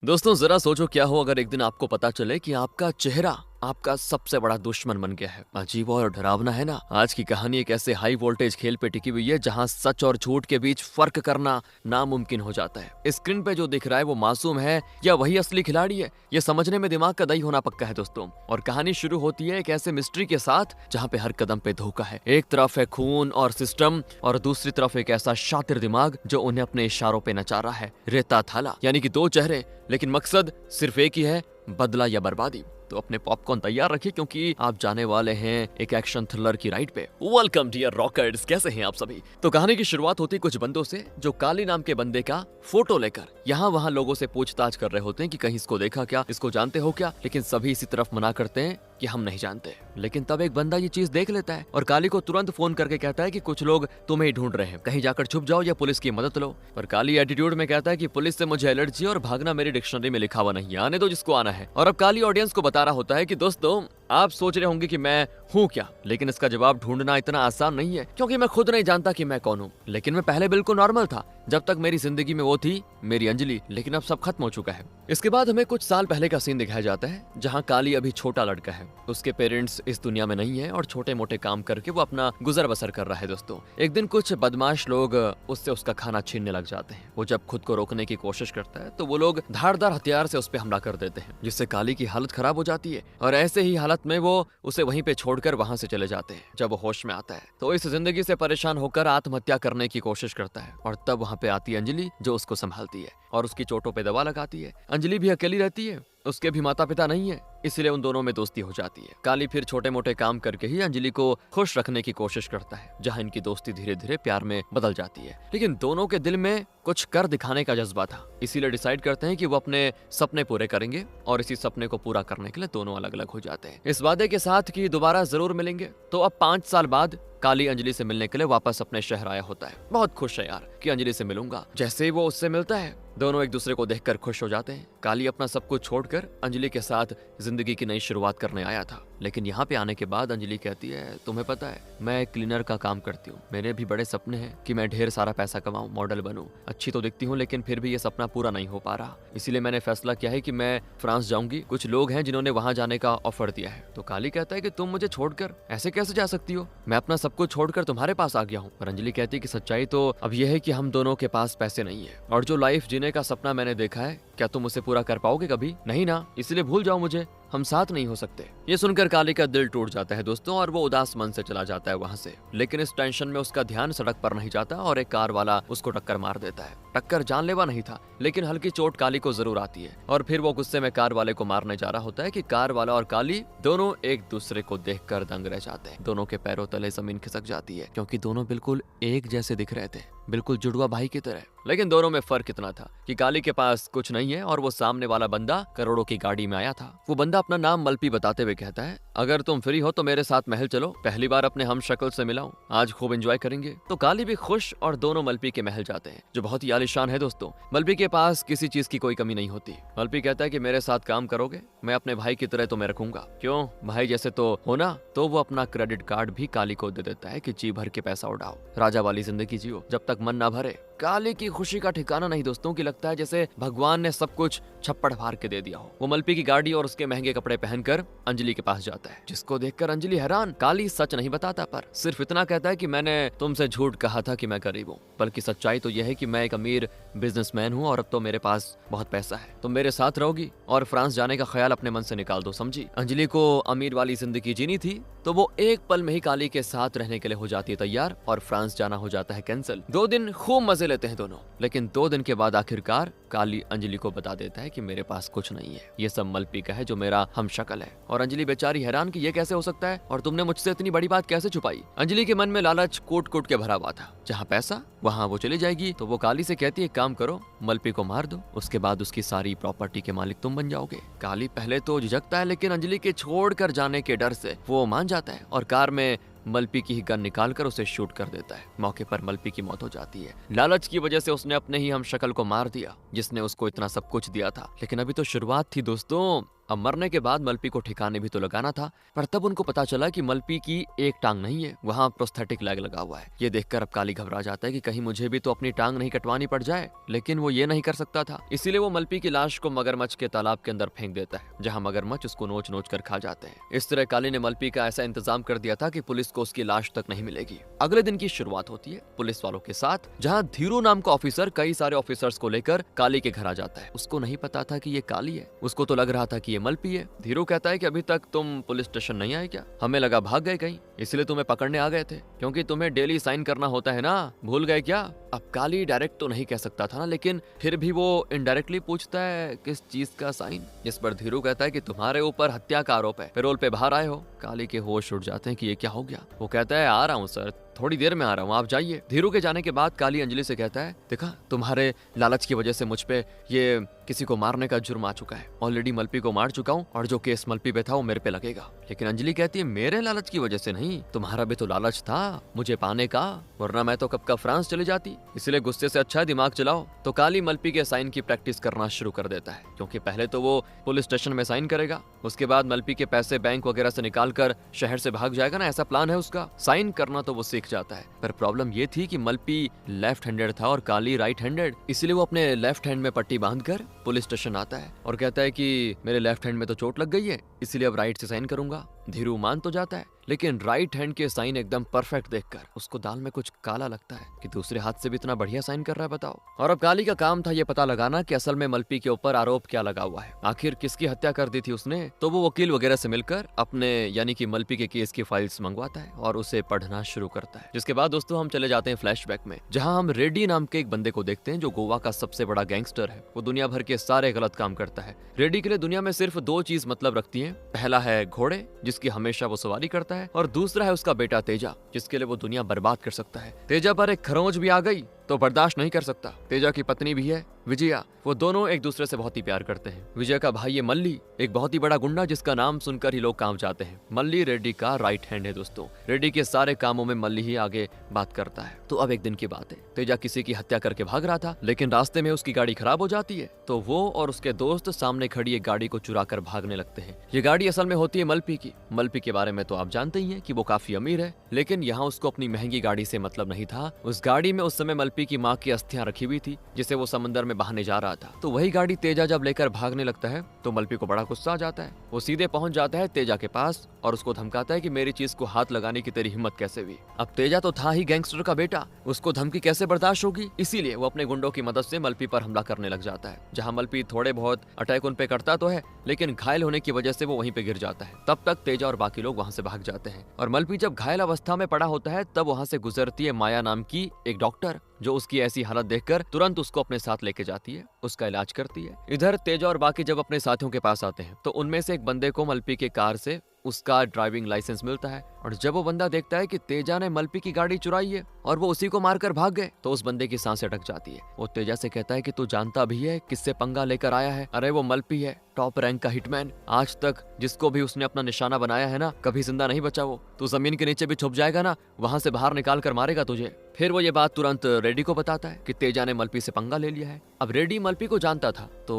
दोस्तों जरा सोचो क्या हो अगर एक दिन आपको पता चले कि आपका चेहरा आपका सबसे बड़ा दुश्मन बन गया है। अजीब और डरावना है ना। आज की कहानी एक ऐसे हाई वोल्टेज खेल पे टिकी हुई है जहां सच और झूठ के बीच फर्क करना नामुमकिन हो जाता है। स्क्रीन पे जो दिख रहा है वो मासूम है या वही असली खिलाड़ी है, ये समझने में दिमाग का दही होना पक्का है दोस्तों। और कहानी शुरू होती है एक ऐसे मिस्ट्री के साथ जहाँ पे हर कदम पे धोखा है। एक तरफ है खून और सिस्टम और दूसरी तरफ एक ऐसा शातिर दिमाग जो उन्हें अपने इशारों पे नचा रहा है। रेता थाला यानी कि दो चेहरे, लेकिन मकसद सिर्फ एक ही है, बदला या बर्बादी। तो अपने पॉपकॉर्न तैयार रखिए क्योंकि आप जाने वाले हैं एक एक्शन थ्रिलर की राइड पे। वेलकम डियर रॉकर्स, कैसे हैं आप सभी। तो कहानी की शुरुआत होती कुछ बंदों से जो काली नाम के बंदे का फोटो लेकर यहाँ वहाँ लोगों से पूछताछ कर रहे होते हैं कि कहीं इसको देखा क्या, इसको जानते हो क्या, लेकिन सभी इसी तरफ मना करते हैं कि हम नहीं जानते। लेकिन तब एक बंदा ये चीज देख लेता है और काली को तुरंत फोन करके कहता है कि कुछ लोग तुम्हें ही ढूंढ रहे हैं, कहीं जाकर छुप जाओ या पुलिस की मदद लो। पर काली एटीट्यूड में कहता है कि पुलिस से मुझे एलर्जी और भागना मेरी डिक्शनरी में लिखा हुआ नहीं है, आने दो जिसको आना है। और अब काली ऑडियंस को बता रहा होता है कि दोस्तों आप सोच रहे होंगे कि मैं हूँ क्या, लेकिन इसका जवाब ढूंढना इतना आसान नहीं है क्योंकि मैं खुद नहीं जानता कि मैं कौन हूँ। लेकिन मैं पहले बिल्कुल नॉर्मल था जब तक मेरी जिंदगी में वो थी मेरी अंजलि, लेकिन अब सब खत्म हो चुका है। इसके बाद हमें कुछ साल पहले का सीन दिखाया जाता है जहाँ काली अभी छोटा लड़का है, उसके पेरेंट्स इस दुनिया में नहीं है और छोटे मोटे काम करके वो अपना गुजर बसर कर रहा है दोस्तों। एक दिन कुछ बदमाश लोग उससे उसका खाना छीनने लग जाते हैं। वो जब खुद को रोकने की कोशिश करता है तो वो लोग धारदार हथियार से उस पर हमला कर देते हैं, जिससे काली की हालत खराब हो जाती है और ऐसे ही हालत में वो उसे वहीं पे छोड़कर वहां से चले जाते हैं। जब वो होश में आता है तो इस जिंदगी से परेशान होकर आत्महत्या करने की कोशिश करता है और तब वहां पे आती है अंजलि जो उसको संभालती है और उसकी चोटों पे दवा लगाती है। अंजलि भी अकेली रहती है, उसके भी माता पिता नहीं है, इसलिए उन दोनों में दोस्ती हो जाती है। काली फिर छोटे मोटे काम करके ही अंजलि को खुश रखने की कोशिश करता है, जहां इनकी दोस्ती धीरे धीरे प्यार में बदल जाती है। लेकिन दोनों के दिल में कुछ कर दिखाने का जज्बा था, इसीलिए डिसाइड करते हैं कि वो अपने सपने पूरे करेंगे और इसी सपने को पूरा करने के लिए दोनों अलग अलग हो जाते हैं, इस वादे के साथ कि दोबारा जरूर मिलेंगे। तो अब 5 साल बाद काली अंजलि से मिलने के लिए वापस अपने शहर आया होता है। बहुत खुश है यार कि अंजलि से मिलूंगा। जैसे ही वो उससे मिलता है दोनों एक दूसरे को देखकर खुश हो जाते हैं। काली अपना सब कुछ छोड़कर अंजलि के साथ जिंदगी की नई शुरुआत करने आया था, लेकिन यहाँ पे आने के बाद अंजलि कहती है तुम्हें पता है मैं क्लीनर का काम करती हूँ, मेरे भी बड़े सपने हैं कि मैं ढेर सारा पैसा कमाऊं, मॉडल बनूं। अच्छी तो दिखती हूँ लेकिन फिर भी ये सपना पूरा नहीं हो पा रहा, इसीलिए मैंने फैसला किया है कि मैं फ्रांस जाऊंगी। कुछ लोग हैं जिन्होंने वहां जाने का ऑफर दिया है। तो काली कहता है कि तुम मुझे छोड़कर ऐसे कैसे जा सकती हो, मैं अपना सब कुछ छोड़कर तुम्हारे पास आ गया हूँ। पर अंजलि कहती है कि सच्चाई तो अब यह है कि हम दोनों के पास पैसे नहीं है और जो लाइफ जीने का सपना मैंने देखा है क्या तुम उसे पूरा कर पाओगे कभी? नहीं ना, इसलिए भूल जाओ मुझे, हम साथ नहीं हो सकते। ये सुनकर काली का दिल टूट जाता है दोस्तों और वो उदास मन से चला जाता है वहां से। लेकिन इस टेंशन में उसका ध्यान सड़क पर नहीं जाता और एक कार वाला उसको टक्कर मार देता है। टक्कर जानलेवा नहीं था लेकिन हल्की चोट काली को जरूर आती है और फिर वो गुस्से में कार वाले को मारने जा रहा होता है कि कार वाला और काली दोनों एक दूसरे को देखकर दंग रह जाते हैं। दोनों के पैरों तले जमीन खिसक जाती है क्योंकि दोनों बिल्कुल एक जैसे दिख रहे थे, बिल्कुल जुड़वा भाई की तरह। लेकिन दोनों में फर्क इतना था कि काली के पास कुछ नहीं है और वो सामने वाला बंदा करोड़ों की गाड़ी में आया था। वो बंदा अपना नाम मलपी बताते हुए कहता है अगर तुम फ्री हो तो मेरे साथ महल चलो, पहली बार अपने हम शक्ल से मिलाऊं, आज खूब एंजॉय करेंगे। तो काली भी खुश और दोनों मलपी के महल जाते हैं जो बहुत ही आलीशान है दोस्तों। मलपी के पास किसी चीज की कोई कमी नहीं होती। मलपी कहता है कि मेरे साथ काम करोगे, मैं अपने भाई की तरह तुम्हें रखूंगा। क्यों, भाई जैसे तो हो ना। तो वो अपना क्रेडिट कार्ड भी काली को दे देता है कि जी भर के पैसा उड़ाओ, राजा वाली जिंदगी जियो जब तक मन ना भरे। काली की खुशी का ठिकाना नहीं दोस्तों, की लगता है जैसे भगवान ने सब कुछ छप्पड़ फाड़ के दे दिया हो। वो मलपी की गाड़ी और उसके महंगे कपड़े पहनकर अंजलि के पास जाता है, जिसको देखकर अंजलि हैरान। काली सच नहीं बताता पर सिर्फ इतना कहता है कि मैंने तुमसे झूठ कहा था कि मैं गरीब हूँ, बल्कि सच्चाई तो यह है कि मैं एक अमीर बिजनेसमैन हूँ और अब तो मेरे पास बहुत पैसा है। तुम मेरे साथ रहोगी और फ्रांस जाने का ख्याल अपने मन से निकाल दो, समझी। अंजलि को अमीर वाली जिंदगी जीनी थी तो वो एक पल में ही काली के साथ रहने के लिए हो जाती है तैयार और फ्रांस जाना हो जाता है कैंसिल। 2 दिन खूब मजे लेते हैं दोनों, लेकिन 2 दिन के बाद आखिरकार काली अंजलि को बता देता है कि मेरे पास कुछ नहीं है, ये सब मलपी का है जो मेरा हम शक्ल है। और अंजलि बेचारी हैरान कि ये कैसे हो सकता है और तुमने मुझसे इतनी बड़ी बात कैसे छुपाई। अंजलि के मन में लालच कूट कूट के भरा हुआ था, जहाँ पैसा वहाँ वो चली जाएगी। तो वो काली से कहती है काम करो, मलपी को मार दो, उसके बाद उसकी सारी प्रॉपर्टी के मालिक तुम बन जाओगे। काली पहले तो झिझकता है लेकिन अंजलि के छोड़कर जाने के डर से वो मान जाता है और कार में मलपी की ही गन निकालकर उसे शूट कर देता है। मौके पर मलपी की मौत हो जाती है। लालच की वजह से उसने अपने ही हम शक्ल को मार दिया जिसने उसको इतना सब कुछ दिया था। लेकिन अभी तो शुरुआत थी दोस्तों, अब मरने के बाद मलपी को ठिकाने भी तो लगाना था, पर तब उनको पता चला कि मलपी की एक टांग नहीं है, वहाँ प्रोस्थेटिक लेग लगा हुआ है। ये देखकर अब काली घबरा जाता है कि कहीं मुझे भी तो अपनी टांग नहीं कटवानी पड़ जाए, लेकिन वो ये नहीं कर सकता था। इसीलिए वो मलपी की लाश को मगरमच्छ के तालाब के अंदर फेंक देता है, जहाँ मगरमच्छ उसको नोच नोच कर खा जाते हैं। इस तरह काली ने मलपी का ऐसा इंतजाम कर दिया था कि पुलिस को उसकी लाश तक नहीं मिलेगी। अगले दिन की शुरुआत होती है पुलिस वालों के साथ, जहाँ धीरू नाम का ऑफिसर कई सारे ऑफिसर्स को लेकर काली के घर आ जाता है। उसको नहीं पता था कि ये काली है, उसको तो लग रहा था कि ये मलपी है। धीरू कहता है कि अभी तक तुम पुलिस स्टेशन नहीं आए क्या? हमें लगा भाग गए कहीं, इसलिए तुम्हें पकड़ने आ गए थे, क्योंकि तुम्हें डेली साइन करना होता है ना, भूल गए क्या? अब काली डायरेक्ट तो नहीं कह सकता था ना, लेकिन फिर भी वो इनडायरेक्टली पूछता है किस चीज का साइन, जिस पर धीरू कहता है कि तुम्हारे ऊपर हत्या का आरोप है, पैरोल पे बाहर आए हो। काली के होश उड़ जाते हैं कि ये क्या हो गया। वो कहता है आ रहा हूँ सर, थोड़ी देर में आ रहा हूँ, आप जाइए। धीरू के जाने के बाद काली अंजलि से कहता है देखा, तुम्हारे लालच की वजह से मुझ पे ये किसी को मारने का जुर्म आ चुका है, ऑलरेडी मलपी को मार चुका हूँ और जो केस मलपी पे था वो मेरे पे लगेगा। लेकिन अंजलि कहती है मेरे लालच की वजह से नहीं, तुम्हारा भी तो लालच था मुझे पाने का, वरना मैं तो कब का फ्रांस चली जाती, इसलिए गुस्से से अच्छा दिमाग चलाओ। तो काली मलपी के साइन की प्रैक्टिस करना शुरू कर देता है, क्योंकि पहले तो वो पुलिस स्टेशन में साइन करेगा, उसके बाद मलपी के पैसे बैंक वगैरह से निकाल कर शहर से भाग जाएगा ना, ऐसा प्लान है उसका। साइन करना तो वो सीख जाता है, पर प्रॉब्लम ये थी कि मलपी लेफ्ट हैंडेड था और काली राइट हैंडेड, इसलिए वो अपने लेफ्ट हैंड में पट्टी बांधकर पुलिस स्टेशन आता है और कहता है कि मेरे लेफ्ट हैंड में तो चोट लग गई है, इसलिए अब राइट से साइन करूंगा। धीरू मान तो जाता है, लेकिन राइट हैंड के साइन एकदम परफेक्ट देखकर उसको दाल में कुछ काला लगता है कि दूसरे हाथ से भी इतना बढ़िया साइन कर रहा है, बताओ। और अब काली का काम था ये पता लगाना कि असल में मलपी के ऊपर आरोप क्या लगा हुआ है, आखिर किसकी हत्या कर दी थी उसने। तो वो वकील वगैरह से मिलकर अपने यानी कि मलपी के केस की फाइल्स मंगवाता है और उसे पढ़ना शुरू करता है। जिसके बाद दोस्तों हम चले जाते हैं फ्लैशबैक में, जहाँ हम रेड्डी नाम के एक बंदे को देखते हैं जो गोवा का सबसे बड़ा गैंगस्टर है। वो दुनिया भर के सारे गलत काम करता है। रेड्डी के लिए दुनिया में सिर्फ दो चीज मतलब रखती है, पहला है घोड़े जिसकी हमेशा वो सवारी करता है, और दूसरा है उसका बेटा तेजा, जिसके लिए वो दुनिया बर्बाद कर सकता है। तेजा पर एक खरोंच भी आ गई तो बर्दाश्त नहीं कर सकता। तेजा की पत्नी भी है विजया, वो दोनों एक दूसरे से बहुत ही प्यार करते हैं। विजय का भाई है मल्ली, एक बहुत ही बड़ा गुंडा जिसका नाम सुनकर ही लोग कांप जाते हैं। मल्ली रेड्डी का राइट हैंड है दोस्तों। रेड्डी के सारे कामों में मल्ली ही आगे बात करता है। तो अब एक दिन की बात है, तेजा किसी की हत्या करके भाग रहा था, लेकिन रास्ते में उसकी गाड़ी खराब हो जाती है, तो वो और उसके दोस्त सामने खड़ी एक गाड़ी को चुरा कर भागने लगते हैं। ये गाड़ी असल में होती है मलपी की। मलपी के बारे में तो आप जानते ही हैं कि वो काफी अमीर है, लेकिन यहाँ उसको अपनी महंगी गाड़ी से मतलब नहीं था। उस गाड़ी में उस समय मलपी की माँ की अस्थियां रखी हुई थी, जिसे वो समंदर में बहाने जा रहा था। तो वही गाड़ी तेजा जब लेकर भागने लगता है तो मलपी को बड़ा गुस्सा आ जाता है। वो सीधे पहुंच जाता है तेजा के पास और उसको धमकाता है कि मेरी चीज को हाथ लगाने की तेरी हिम्मत कैसे हुई। अब तेजा तो था ही गैंगस्टर का बेटा, उसको धमकी कैसे बर्दाश्त होगी, इसीलिए वो अपने गुंडों की मदद से मलपी पर हमला करने लग जाता है। जहाँ मलपी थोड़े बहुत अटैक उन पे करता तो है, लेकिन घायल होने की वजह से वो वहीं पे गिर जाता है। तब तक तेजा और बाकी लोग वहाँ से भाग जाते हैं और मलपी जब घायल अवस्था में पड़ा होता है तब वहाँ से गुजरती है माया नाम की एक डॉक्टर, जो उसकी ऐसी हालत देखकर तुरंत उसको अपने साथ लेके जाती है, उसका इलाज करती है। इधर तेजा और बाकी जब अपने साथियों के पास आते हैं तो उनमें से एक बंदे को मलपी के कार से उसका ड्राइविंग लाइसेंस मिलता है, और जब वो बंदा देखता है कि तेजा ने मलपी की गाड़ी चुराई है और वो उसी को मारकर भाग गए, तो उस बंदे की सांसें अटक जाती है। वो तेजा से कहता है कि तू जानता भी है किससे पंगा लेकर आया है? अरे वो मलपी है, टॉप रैंक का हिटमैन, आज तक जिसको भी उसने अपना निशाना बनाया है ना, कभी जिंदा नहीं बचा वो। तू जमीन के नीचे भी छुप जाएगा ना, वहां से बाहर निकाल कर मारेगा तुझे। फिर वो ये बात तुरंत रेड्डी को बताता है कि तेजा ने मलपी से पंगा ले लिया है। अब रेड्डी मलपी को जानता था तो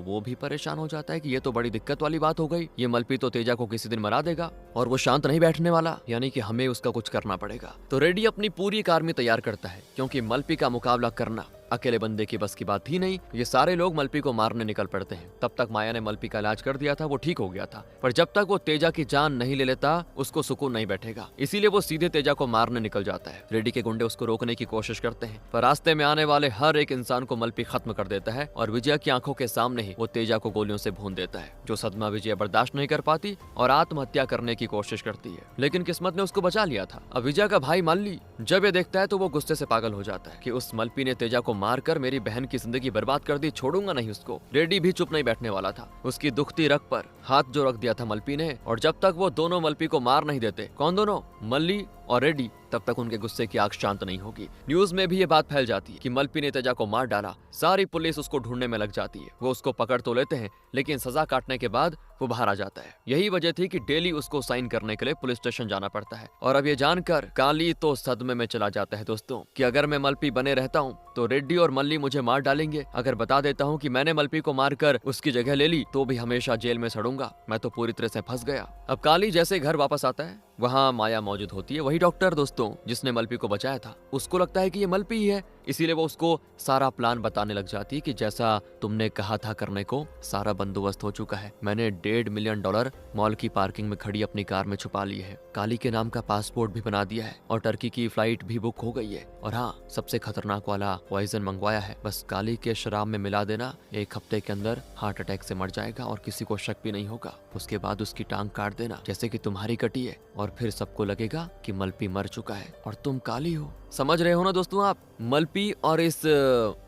वो भी परेशान हो जाता है कि ये तो बड़ी दिक्कत वाली बात हो गई, ये मलपी तो तेजा को किसी दिन मरा देगा और वो शांत नहीं बैठने वाला, यानी कि हमें उसका कुछ करना पड़ेगा। तो रेड्डी अपनी पूरी एक आर्मी तैयार करता है, क्योंकि मलपी का मुकाबला करना अकेले बंदे की बस की बात थी नहीं। ये सारे लोग मलपी को मारने निकल पड़ते हैं। तब तक माया ने मलपी का इलाज कर दिया था, वो ठीक हो गया था, पर जब तक वो तेजा की जान नहीं ले लेता उसको सुकून नहीं बैठेगा, इसीलिए वो सीधे तेजा को मारने निकल जाता है। रेड्डी के गुंडे उसको रोकने की कोशिश करते हैं, पर रास्ते में आने वाले हर एक इंसान को मलपी खत्म कर देता है और विजया की आंखों के सामने ही वो तेजा को गोलियों से भून देता है। जो सदमा विजया बर्दाश्त नहीं कर पाती और आत्महत्या करने की कोशिश करती है, लेकिन किस्मत ने उसको बचा लिया था। अब विजया का भाई मल्ली जब ये देखता है तो वो गुस्से से पागल हो जाता है कि उस मलपी ने तेजा को मारकर मेरी बहन की जिंदगी बर्बाद कर दी, छोड़ूंगा नहीं उसको। रेड्डी भी चुप नहीं बैठने वाला था, उसकी दुखती रग पर हाथ जो रख दिया था मलपी ने, और जब तक वो दोनों मलपी को मार नहीं देते, कौन दोनों? मल्ली और रेड्डी, तब तक उनके गुस्से की आग शांत नहीं होगी। न्यूज में भी ये बात फैल जाती है कि मलपी ने तेजा को मार डाला। सारी पुलिस उसको ढूंढने में लग जाती है। वो उसको पकड़ तो लेते हैं, लेकिन सजा काटने के बाद वो बाहर आ जाता है। यही वजह थी कि डेली उसको साइन करने के लिए पुलिस स्टेशन जाना पड़ता है। और अब ये जानकर काली तो सदमे में चला जाता है दोस्तों, कि अगर मैं मलपी बने रहता हूँ तो रेड्डी और मल्ली मुझे मार डालेंगे। अगर बता देता हूँ कि मैंने मलपी को मारकर उसकी जगह ले ली तो भी हमेशा जेल में सड़ूंगा। मैं तो पूरी तरह से फंस गया। अब काली जैसे घर वापस आता है, वहाँ माया मौजूद होती है, वही डॉक्टर दोस्तों जिसने मलपी को बचाया था। उसको लगता है कि ये मलपी ही है, इसीलिए वो उसको सारा प्लान बताने लग जाती है कि जैसा तुमने कहा था करने को, सारा बंदोबस्त हो चुका है। मैंने $1.5 मिलियन मॉल की पार्किंग में खड़ी अपनी कार में छुपा ली है। काली के नाम का पासपोर्ट भी बना दिया है और टर्की की फ्लाइट भी बुक हो गई है। और हाँ, सबसे खतरनाक वाला पॉइजन मंगवाया है। बस काली के शराब में मिला देना, 1 हफ्ते के अंदर हार्ट अटैक से मर जाएगा और किसी को शक भी नहीं होगा। उसके बाद उसकी टांग काट देना जैसे कि तुम्हारी कटी है, और फिर सबको लगेगा कि मलपी मर चुका है और तुम काली हो। समझ रहे हो ना दोस्तों आप? मलपी और इस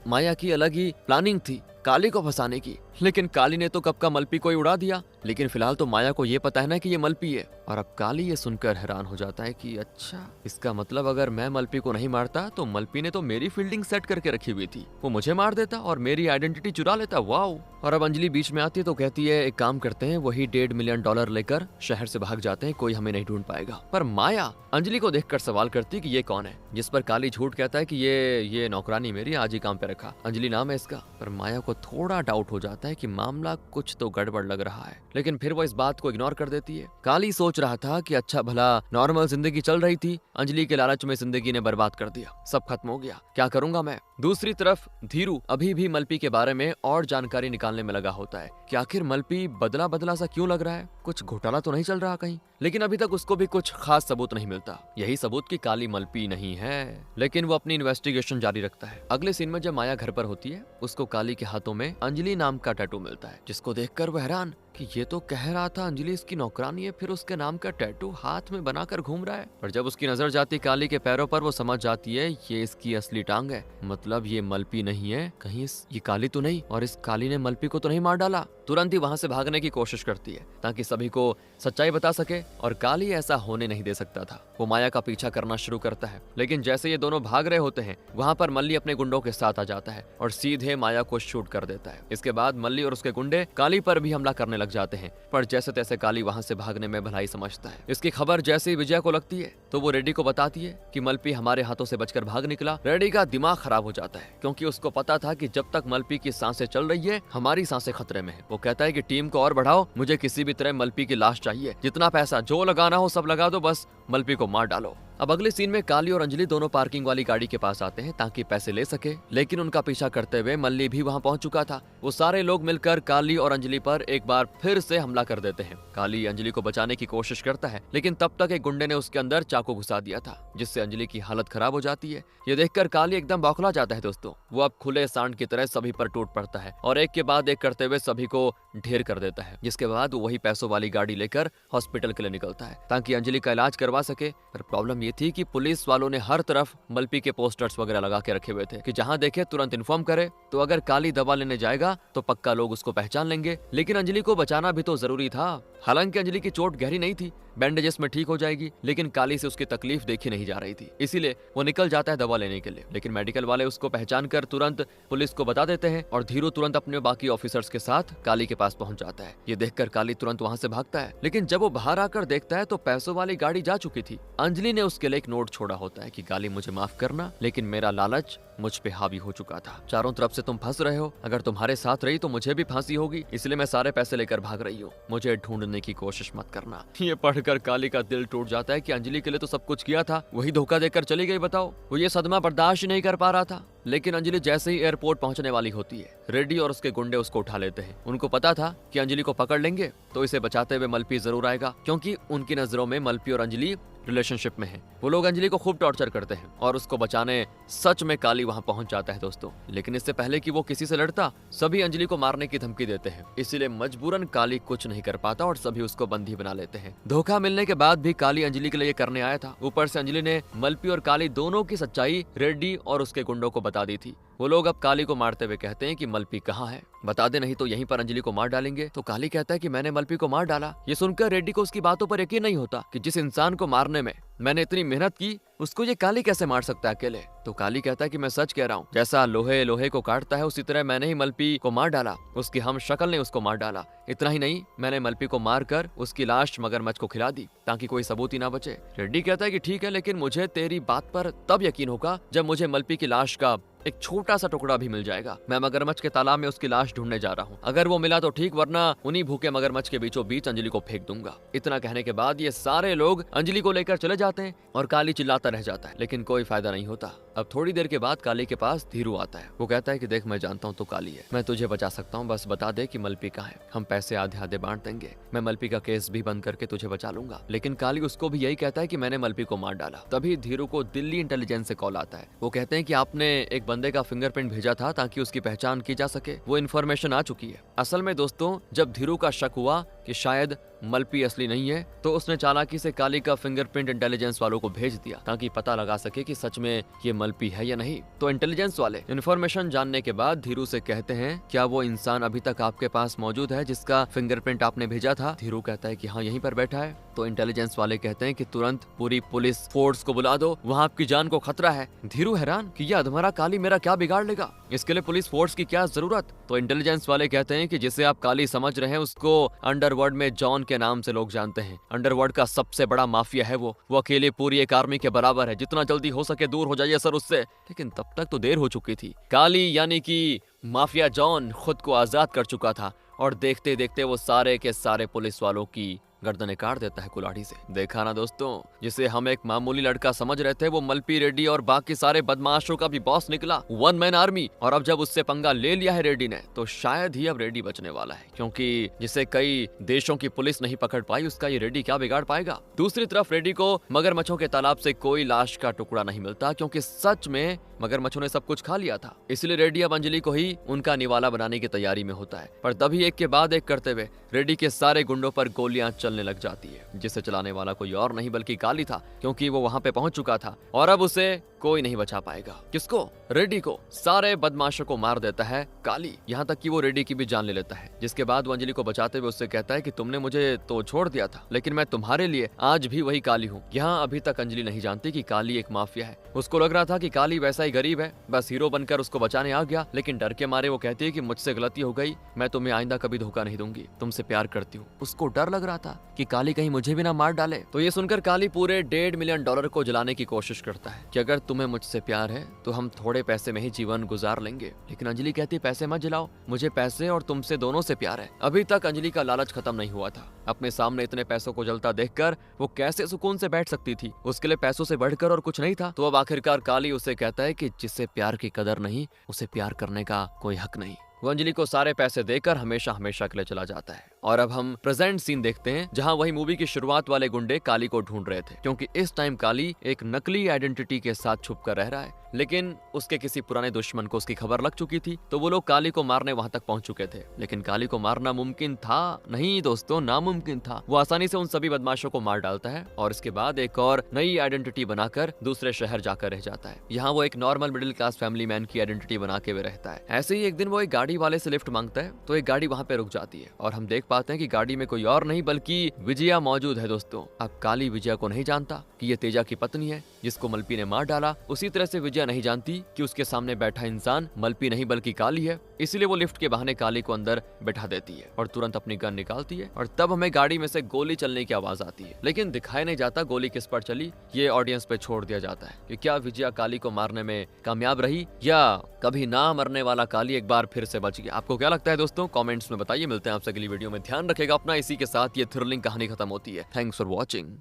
माया की अलग ही प्लानिंग थी काली को फंसाने की। लेकिन काली ने तो कब का मलपी को ही उड़ा दिया। लेकिन फिलहाल तो माया को ये पता है ना कि ये मलपी है। और अब काली ये सुनकर हैरान हो जाता है कि अच्छा, इसका मतलब अगर मैं मलपी को नहीं मारता तो मलपी ने तो मेरी फील्डिंग सेट करके रखी हुई थी। वो मुझे मार देता और मेरी आइडेंटिटी चुरा लेता। वाओ। और अब अंजलि बीच में आती है तो कहती है एक काम करते हैं, वही $1.5 मिलियन लेकर शहर से भाग जाते हैं, कोई हमें नहीं ढूंढ पाएगा। पर माया अंजलि को देखकर सवाल करती है कि ये कौन है, जिस पर काली झूठ कहता है कि ये नौकरानी मेरी, आज ही काम पे रखा, अंजलि नाम है इसका। पर माया को थोड़ा डाउट हो जाता है कि मामला कुछ तो गड़बड़ लग रहा है, लेकिन फिर वो इस बात को इग्नोर कर देती है। काली सोच रहा था कि अच्छा भला नॉर्मल जिंदगी चल रही थी, अंजलि के लालच में जिंदगी ने बर्बाद कर दिया, सब खत्म हो गया, क्या करूंगा मैं। दूसरी तरफ धीरू अभी भी मलपी के बारे में और जानकारी निकालने में लगा होता है कि आखिर मलपी बदला बदला सा क्यों लग रहा है, कुछ घोटाला तो नहीं चल रहा कहीं। लेकिन अभी तक उसको भी कुछ खास सबूत नहीं मिलता। यही सबूत कि काली मलपी नहीं है, लेकिन वो अपनी इन्वेस्टिगेशन जारी रखता है। अगले सीन में जब माया घर पर होती है, उसको काली के हाथों में अंजलि नाम का टैटू मिलता है, जिसको देखकर वो हैरान कि ये तो कह रहा था अंजलि इसकी नौकरानी है, फिर उसके नाम का टैटू हाथ में बनाकर घूम रहा है। पर जब उसकी नजर जाती काली के पैरों पर, वो समझ जाती है ये इसकी असली टांग है, मतलब ये मलपी नहीं है, कहीं ये काली तो नहीं, और इस काली ने मलपी को तो नहीं मार डाला। तुरंत ही वहां से भागने की कोशिश करती है ताकि सभी को सच्चाई बता सके, और काली ऐसा होने नहीं दे सकता था। वो माया का पीछा करना शुरू करता है, लेकिन जैसे ये दोनों भाग रहे होते हैं, वहां पर मल्ली अपने गुंडों के साथ आ जाता है और सीधे माया को शूट कर देता है। इसके बाद मल्ली और उसके गुंडे काली पर भी हमला करने लग जाते हैं, पर जैसे तैसे काली वहां से भागने में भलाई समझता है। इसकी खबर जैसे ही विजया को लगती है तो वो रेड्डी को बताती है कि मलपी हमारे हाथों से बचकर भाग निकला। रेड्डी का दिमाग खराब हो जाता है, क्योंकि उसको पता था कि जब तक मलपी की सांसें चल रही है, हमारी सांसें खतरे में है। वो कहता है कि टीम को और बढ़ाओ, मुझे किसी भी तरह मलपी की लाश चाहिए, जितना पैसा जो लगाना हो सब लगा दो, बस मलपी को मार डालो। अब अगले सीन में काली और अंजलि दोनों पार्किंग वाली गाड़ी के पास आते हैं ताकि पैसे ले सके, लेकिन उनका पीछा करते हुए मल्ली भी वहां पहुंच चुका था। वो सारे लोग मिलकर काली और अंजलि पर एक बार फिर से हमला कर देते हैं। काली अंजलि को बचाने की कोशिश करता है, लेकिन तब तक एक गुंडे ने उसके अंदर चाकू घुसा दिया था, जिससे अंजलि की हालत खराब हो जाती है। ये देखकर काली एकदम बौखला जाता है दोस्तों। वो अब खुले सांड की तरह सभी पर टूट पड़ता है और एक के बाद एक करते हुए सभी को ढेर कर देता है। जिसके बाद वो वही पैसों वाली गाड़ी लेकर हॉस्पिटल के लिए निकलता है ताकि अंजलि का इलाज करवा सके। पर प्रॉब्लम ये थी कि पुलिस वालों ने हर तरफ मलपी के पोस्टर्स वगैरह लगा के रखे हुए थे कि जहां देखे तुरंत इन्फॉर्म करे, तो अगर काली दवा लेने जाएगा तो पक्का लोग उसको पहचान लेंगे। लेकिन अंजलि को बचाना भी तो जरूरी था। हालांकि अंजलि की चोट गहरी नहीं थी, बैंडेजेस में ठीक हो जाएगी, लेकिन काली से उसकी तकलीफ देखी नहीं जा रही थी, इसीलिए वो निकल जाता है दवा लेने के लिए। लेकिन मेडिकल वाले उसको पहचान कर तुरंत पुलिस को बता देते हैं और धीरू तुरंत अपने बाकी ऑफिसर्स के साथ काली के पास पहुंच जाता है। ये देखकर काली तुरंत वहां से भागता है, लेकिन जब वो बाहर आकर देखता है तो पैसों वाली गाड़ी जा चुकी थी। अंजलि ने उसके लिए एक नोट छोड़ा होता है कि काली मुझे माफ करना, लेकिन मेरा लालच मुझ पे हावी हो चुका था। चारों तरफ से तुम फंस रहे हो, अगर तुम्हारे साथ रही तो मुझे भी फांसी होगी, इसलिए मैं सारे पैसे लेकर भाग रही हूँ, मुझे ढूंढने की कोशिश मत करना। ये पढ़कर काली का दिल टूट जाता है कि अंजलि के लिए तो सब कुछ किया था, वही धोखा देकर चली गई। बताओ, वो ये सदमा बर्दाश्त नहीं कर पा रहा था। लेकिन अंजलि जैसे ही एयरपोर्ट पहुंचने वाली होती है, रेड्डी और उसके गुंडे उसको उठा लेते हैं। उनको पता था कि अंजलि को पकड़ लेंगे तो इसे बचाते हुए मलपी जरूर आएगा, क्योंकि उनकी नजरों में मलपी और अंजलि रिलेशनशिप में है। वो लोग अंजलि को खूब टॉर्चर करते हैं और उसको बचाने सच में काली वहां पहुंच जाता है दोस्तों। लेकिन इससे पहले कि वो किसी से लड़ता, सभी अंजलि को मारने की धमकी देते हैं, इसीलिए मजबूरन काली कुछ नहीं कर पाता और सभी उसको बंदी बना लेते हैं। धोखा मिलने के बाद भी काली अंजलि के लिए करने आया था। ऊपर से अंजलि ने मलपी और काली दोनों की सच्चाई रेड्डी और उसके गुंडों को बता दी थी। वो लोग अब काली को मारते हुए कहते हैं कि मलपी कहाँ है, बता दे, नहीं तो यहीं पर अंजलि को मार डालेंगे। तो काली कहता है कि मैंने मलपी को मार डाला। ये सुनकर रेड्डी को उसकी बातों पर यकीन नहीं होता कि जिस इंसान को मारने में मैंने इतनी मेहनत की, उसको ये काली कैसे मार सकता है अकेले? तो काली कहता है कि मैं सच कह रहा हूँ, जैसा लोहे लोहे को काटता है उसी तरह मैंने ही मलपी को मार डाला, उसकी हम शक्ल ने उसको मार डाला। इतना ही नहीं, मैंने मलपी को मारकर उसकी लाश मगरमच्छ को खिला दी ताकि कोई सबूत ही ना बचे। रेड्डी कहता है कि ठीक है, लेकिन मुझे तेरी बात पर तब यकीन होगा जब मुझे मलपी की लाश का एक छोटा सा टुकड़ा भी मिल जाएगा। मैं मगरमच्छ के तालाब में उसकी लाश ढूंढने जा रहा हूँ, अगर वो मिला तो ठीक, वरना उन्हीं भूखे मगरमच्छ के बीचों बीच अंजलि को फेंक दूंगा। इतना कहने के बाद ये सारे लोग अंजलि को लेकर चले जाते हैं और काली चिल्लाता रह जाता है, लेकिन कोई फायदा नहीं होता। अब थोड़ी देर के बाद काली के पास धीरू आता है। वो कहता है कि देख, मैं जानता हूँ तो काली है, मैं तुझे बचा सकता हूँ, बस बता दे कि मलपी कहाँ है, हम पैसे आधे आधे बांट देंगे, मैं मलपी का केस भी बंद करके तुझे बचा लूंगा। लेकिन काली उसको भी यही कहता है कि मैंने मलपी को मार डाला। तभी धीरू को दिल्ली इंटेलिजेंस से कॉल आता है। वो कहते हैं कि आपने एक बंदे का फिंगरप्रिंट भेजा था ताकि उसकी पहचान की जा सके, वो इन्फॉर्मेशन आ चुकी है। असल में दोस्तों, जब धीरू का शक हुआ कि शायद मलपी असली नहीं है, तो उसने चालाकी से काली का फिंगरप्रिंट इंटेलिजेंस वालों को भेज दिया ताकि पता लगा सके कि सच में ये मलपी है या नहीं। तो इंटेलिजेंस वाले इन्फॉर्मेशन जानने के बाद धीरू से कहते हैं, क्या वो इंसान अभी तक आपके पास मौजूद है जिसका फिंगरप्रिंट आपने भेजा था? धीरू कहता है कि हाँ, यहीं पर बैठा है। तो इंटेलिजेंस वाले कहते हैं कि तुरंत पूरी पुलिस फोर्स को बुला दो, वहाँ आपकी जान को खतरा है। धीरू हैरान कि ये अधमरा काली मेरा क्या बिगाड़ लेगा, इसके लिए पुलिस फोर्स की क्या जरूरत? तो इंटेलिजेंस वाले कहते हैं कि जिसे आप काली समझ रहे हैं उसको अंडरवर्ल्ड में जॉन के नाम से लोग जानते हैं। अंडरवर्ल्ड का सबसे बड़ा माफिया है वो अकेले पूरी एक आर्मी के बराबर है, जितना जल्दी हो सके दूर हो जाइए सर उससे। लेकिन तब तक तो देर हो चुकी थी। काली यानी कि माफिया जॉन खुद को आजाद कर चुका था और देखते देखते वो सारे के सारे पुलिस वालों की गर्दनें काट देता है कुल्हाड़ी से। देखा ना दोस्तों, जिसे हम एक मामूली लड़का समझ रहे थे वो मलपी रेड्डी और बाकी सारे बदमाशों का भी बॉस निकला, वन मैन आर्मी। और अब जब उससे पंगा ले लिया है रेड्डी ने, तो शायद ही अब रेड्डी बचने वाला है, क्योंकि जिसे कई देशों की पुलिस नहीं पकड़ पाई उसका ये रेड्डी क्या बिगाड़ पाएगा। दूसरी तरफ रेड्डी को मगरमच्छों के तालाब से कोई लाश का टुकड़ा नहीं मिलता, क्योंकि सच में मगरमच्छों ने सब कुछ खा लिया था। इसलिए रेड्डी अब अंजलि को ही उनका निवाला बनाने की तैयारी में होता है। पर तभी एक के बाद एक करते हुए रेड्डी के सारे गुंडों पर गोलियां चलने लग जाती है, जिसे चलाने वाला कोई और नहीं बल्कि काली था, क्योंकि वो वहां पे पहुंच चुका था और अब उसे कोई नहीं बचा पाएगा। किसको? रेड्डी को। सारे बदमाशों को मार देता है काली, यहाँ तक कि वो रेड्डी की भी जान ले लेता है। जिसके बाद वो अंजलि को बचाते हुए उससे कहता है कि तुमने मुझे तो छोड़ दिया था, लेकिन मैं तुम्हारे लिए आज भी वही काली हूँ। यहाँ अभी तक अंजलि नहीं जानती कि काली एक माफिया है। उसको लग रहा था कि काली वैसा ही गरीब है, बस हीरो बनकर उसको बचाने आ गया, लेकिन डर के मारे वो कहती है कि मुझसे गलती हो गई, मैं तुम्हें आइंदा कभी धोखा नहीं दूंगी, तुमसे प्यार करती हूँ। उसको डर लग रहा था कि काली कहीं मुझे भी ना मार डाले। तो ये सुनकर काली पूरे $1.5 मिलियन को जलाने की कोशिश करता है कि अगर तुम्हें मुझसे प्यार है तो हम थोड़े पैसे में ही जीवन गुजार लेंगे। लेकिन अंजलि कहती है पैसे मत जलाओ, मुझे पैसे और तुमसे दोनों से प्यार है। अभी तक अंजलि का लालच खत्म नहीं हुआ था। अपने सामने इतने पैसों को जलता देखकर वो कैसे सुकून से बैठ सकती थी? उसके लिए पैसों से बढ़कर और कुछ नहीं था। तो अब आखिरकार काली उसे कहता है कि जिससे प्यार की कदर नहीं, उसे प्यार करने का कोई हक नहीं। वो अंजलि को सारे पैसे देकर हमेशा हमेशा के लिए चला जाता है। और अब हम प्रेजेंट सीन देखते हैं, जहां वही मूवी की शुरुआत वाले गुंडे काली को ढूंढ रहे थे, क्योंकि इस टाइम काली एक नकली आइडेंटिटी के साथ छुप कर रह रहा है। लेकिन उसके किसी पुराने दुश्मन को उसकी खबर लग चुकी थी, तो वो लोग काली को मारने वहां तक पहुंच चुके थे। लेकिन काली को मारना मुमकिन था नहीं दोस्तों, नामुमकिन था। वो आसानी से उन सभी बदमाशों को मार डालता है और इसके बाद एक और नई आइडेंटिटी बनाकर दूसरे शहर जाकर रह जाता है। यहाँ वो एक normal middle class family man की आइडेंटिटी बना के रहता है। ऐसे ही एक दिन वो एक गाड़ी वाले से लिफ्ट मांगता है, तो एक गाड़ी वहां पे रुक जाती है और हम देख पाते हैं कि गाड़ी में कोई और नहीं बल्कि विजया मौजूद है। दोस्तों, अब काली विजया को नहीं जानता कि ये तेजा की पत्नी है जिसको मलपी ने मार डाला। उसी तरह से विजया नहीं जानती कि उसके सामने बैठा इंसान मलपी नहीं बल्कि काली है। इसलिए वो लिफ्ट के बहाने काली को अंदर बैठा देती है और तुरंत अपनी गन निकालती है और तब हमें गाड़ी में से गोली चलने की आवाज आती है। लेकिन दिखाई नहीं जाता गोली किस पर चली, ये ऑडियंस पे छोड़ दिया जाता है कि क्या विजया काली को मारने में कामयाब रही या कभी ना मरने वाला काली एक बार फिर से बच गया। आपको क्या लगता है दोस्तों? कमेंट्स में बताइए। मिलते हैं आपसे अगली वीडियो में। ध्यान रखेगा अपना। इसी के साथ ये थ्रिलिंग कहानी खत्म होती है। Thanks for watching.